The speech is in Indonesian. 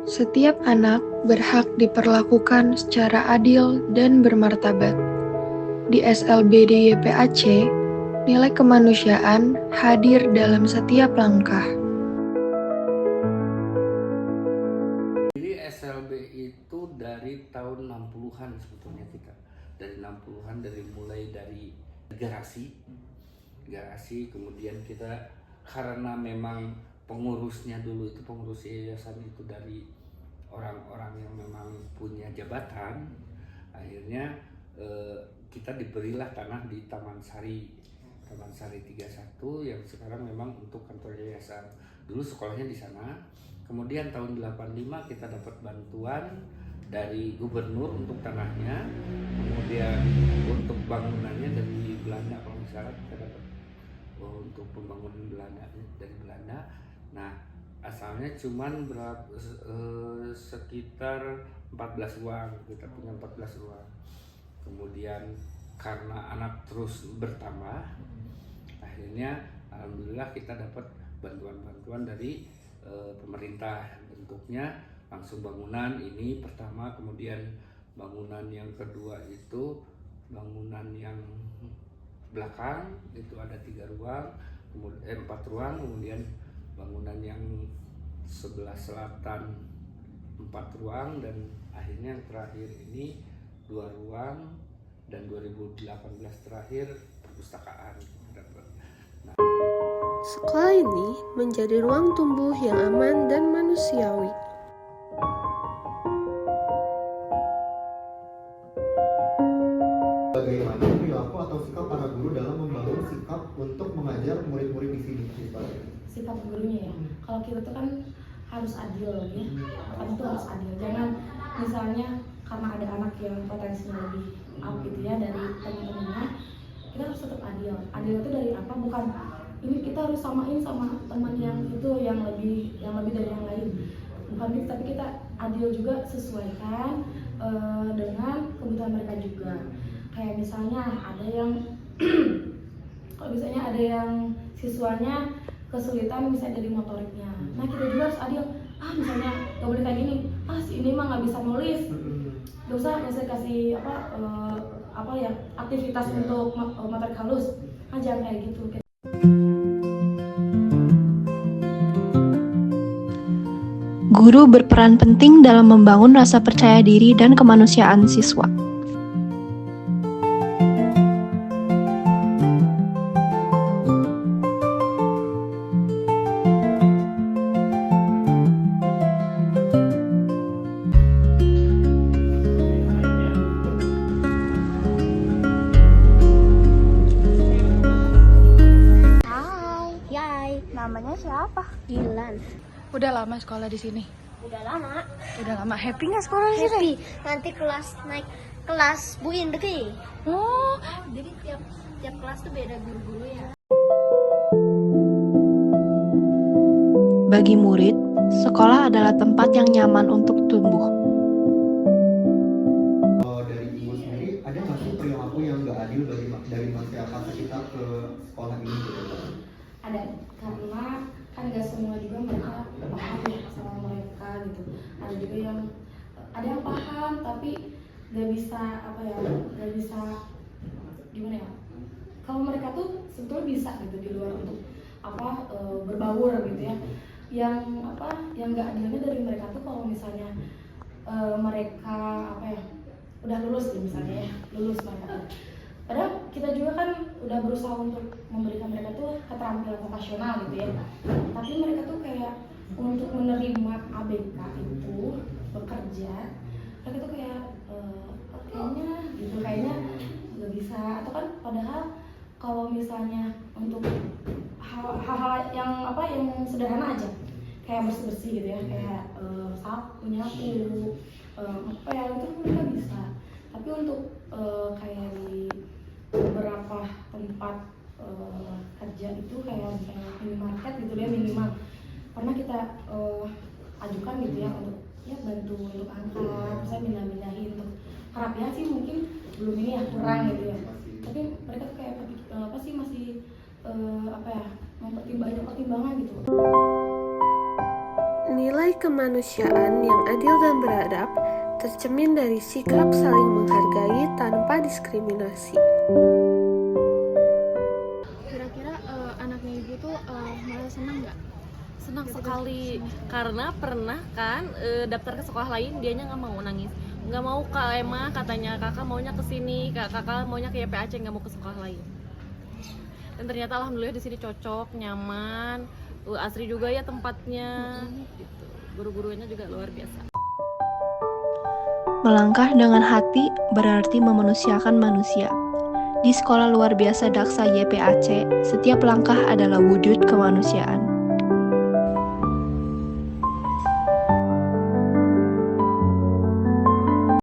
Setiap anak berhak diperlakukan secara adil dan bermartabat. Di SLBD YPAC, nilai kemanusiaan hadir dalam setiap langkah. Jadi SLB itu dari tahun 60-an sebetulnya kita. Dari 60-an mulai dari garasi, kemudian kita karena memang pengurusnya dulu itu pengurus yayasan itu dari orang-orang yang memang punya jabatan, akhirnya kita diberilah tanah di Taman Sari 31 yang sekarang memang untuk kantor yayasan. Dulu sekolahnya di sana. Kemudian tahun 85 kita dapat bantuan dari gubernur untuk tanahnya. Kemudian untuk bangunannya dari Belanda, kalau misalnya kita dapat untuk pembangunan Belanda dari Belanda. Nah, asalnya cuman sekitar 14 ruang, kita punya 14 ruang. Kemudian karena anak terus bertambah, akhirnya alhamdulillah kita dapat bantuan-bantuan dari pemerintah. Bentuknya langsung bangunan ini pertama, kemudian bangunan yang kedua itu bangunan yang belakang itu ada 3 ruang, kemudian 4 ruang, kemudian bangunan yang sebelah selatan 4 ruang, dan akhirnya yang terakhir ini 2 ruang, dan 2018 terakhir perpustakaan. Sekolah ini menjadi ruang tumbuh yang aman dan manusiawi. Bagaimana perilaku atau sikap para guru dalam membangun sikap untuk mengajar murid-murid di sini? Sikap gurunya ya, kalau kita tuh kan harus adil ya, makanya tuh harus adil. Jangan misalnya karena ada anak yang potensinya lebih up gitu ya dari teman-temannya, kita harus tetap adil. Adil itu dari apa? Bukan ini kita harus samain sama teman yang itu yang lebih dari yang lain, bukan gitu, tapi kita adil juga sesuaikan dengan kebutuhan mereka juga. Kayak misalnya ada yang kalau misalnya ada yang siswanya kesulitan misalnya dari motoriknya, nah kita juga harus adil. Misalnya gak boleh kayak gini, si ini mah nggak bisa nulis, gak usah kasih aktivitas untuk motorik halus, jangan kayak gitu. Guru berperan penting dalam membangun rasa percaya diri dan kemanusiaan siswa. Hai, namanya siapa? Dilan. Udah lama sekolah di sini? Udah lama. Happy nggak sekolah di sini? Happy. Nanti naik kelas Bu Indri. Oh, Jadi tiap kelas tuh beda guru-guru ya. bagi murid, sekolah adalah tempat yang nyaman untuk tumbuh. Dari ibu sendiri, ada nggak sih perilaku yang nggak adil dari masyarakat sekitar ke sekolah ini? Ada, karena kan gak semua juga mereka paham ya sama mereka gitu. Ada juga yang paham tapi gak bisa gimana ya, kalau mereka tuh sebetulnya bisa gitu di luar untuk berbaur gitu ya. Yang gak adilnya dari mereka tuh kalau misalnya mereka udah lulus misalnya ya, lulus mereka tuh. Padahal kita juga kan udah berusaha untuk memberikan mereka tuh keterampilan vokasional gitu ya. Tapi mereka tuh kayak untuk menerima ABK itu bekerja, mereka tuh kayak kayaknya nggak bisa. Atau kan padahal kalau misalnya untuk hal-hal yang sederhana aja, kayak bersih-bersih gitu ya, kayak sapu, nyapu, itu mereka bisa. Tapi untuk kayak di beberapa tempat kerja itu kayak misalnya minimarket gitu ya, minimal pernah kita ajukan gitu ya untuk bantu untuk angkat, saya pindah-pindahin untuk harapiah sih mungkin belum ini ya, kurang gitu ya. Tapi mereka tuh kayak masih mempertimbangkan gitu. nilai kemanusiaan yang adil dan beradab tercermin dari sikap saling menghargai tanpa diskriminasi. Kira-kira anaknya ibu tuh malah senang nggak? Senang sekali karena pernah kan daftar ke sekolah lain dianya nggak mau, nangis, nggak mau Kak Emma, katanya kakak maunya ke sini, kakak maunya ke YPAC, nggak mau ke sekolah lain. Dan ternyata alhamdulillah di sini cocok, nyaman, asri juga ya tempatnya, gitu. Guru-gurunya juga luar biasa. Melangkah dengan hati berarti memanusiakan manusia. Di Sekolah Luar Biasa Daksa YPAC, setiap langkah adalah wujud kemanusiaan.